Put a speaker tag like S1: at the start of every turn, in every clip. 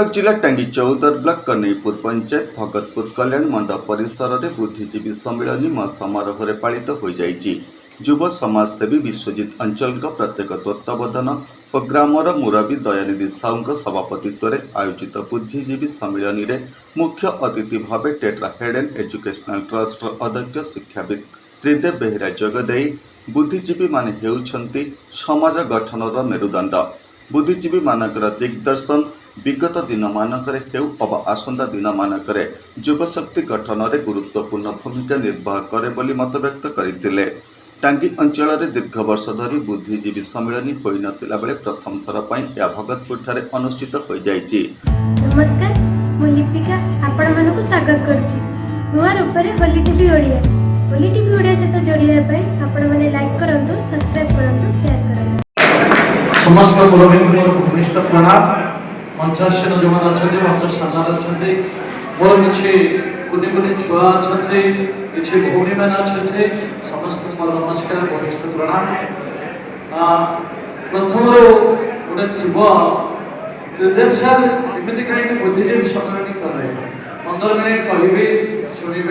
S1: कटक जिला टांगी चौदर ब्लॉक कन्हैपुर पंचायत भगतपुर कल्याण मंडप परिसर में बुद्धिजीवी सम्मिलन समारोह में पालित हो जाइए। युव समाजसेवी विश्वजित अंचल प्रत्येक तत्वावधान और ग्रामर मुरबी दयानिधि साहू सभापतित्व में आयोजित बुद्धिजीवी सम्मिलन में मुख्य अतिथि भाव टेट्रा हेडेन एजुकेशनल ट्रस्ट अध्यक्ष शिक्षाविद त्रिदेव बेहेरा जोगदे बुद्धिजीवी माने हेउछंती समाज गठनर मेरुदंड। बुद्धिजीवी मानकर दिग्दर्शन विगत दिन मानकरे हेउ अबा आसंता दिन मानकरे युवशक्ति गठन में गुरुत्वपूर्ण भूमिका निर्वाह करे बोली मत व्यक्त करते। टांगी अंचल में दीर्घ वर्ष धरी बुद्धिजीवी सम्मिलन होई नथिला बेले प्रथम थर पई या भगतपुर ठारे अनुष्ठित हो जाइछि।
S2: नमस्कार, मु लिपिका आपण मानको स्वागत करछि नुआ रूपरे होली टीवी ओडिया। होली टीवी ओडिया सहित जोड़िया पई आपण माने लाइक करंतु, सब्सक्राइब करंतु, शेयर करंतु।
S3: समस्त मुरबी भूमिष्ठ प्रणाम। मंचासन जो अच्छे मंच स्थान अच्छे मोर कि कुनि कुनि छुआ अच्छे किसी भौणी मैंने अच्छे समस्त मोर नमस्कार भूमिष्ठ प्रणाम। प्रथम गोटे जीव त्रिदेव सर एमती कहीं बुद्धिजीवी सम्मेलन कले 15 मिनट कहे शुणे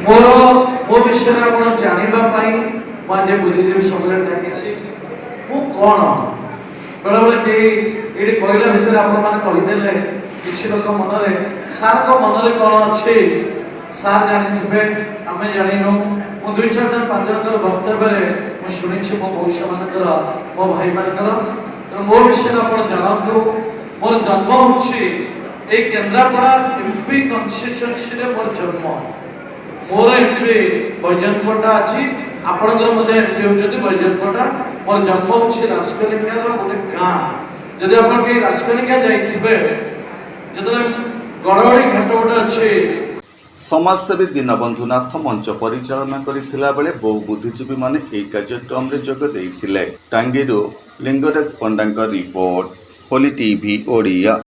S3: मोर मो विषय आप जानवाई मुझे बुद्धिजीवी सम्मेलन डाकी कौन बेले बेले कहीं ये कहला भितर आपदेले किसी लोक मनरे सार मनरे कौन अच्छे सार जानी आम जानू मु 2-4 जन 5 जन वक्तव्य मुझे शुणी मो भविष्य मानकर मो भाई मानकर मो विषय आप जानतु। मोर जन्म होची केन्द्रापड़ा एमपी कन्स्टिट्यूएंसी मोर जन्म मोर एमपी बैजनपटा अच्छी आपंकर एमपी होती बैजनपटा मोर जन्म होची राजकनिका गोटे गाँ। जदि आप राजकनिका जाइए जो गड़बड़ी घाट गोटे अच्छे
S1: समाजसेवी दीनबंधु नाथ मंच परिचालना करथिला बेले बहु बुद्धिजीवी माने एई कार्यक्रम रे जोग देइथिले। टांगीरू लिंगराज पंडांक रिपोर्ट, होली टीवी ओडिया।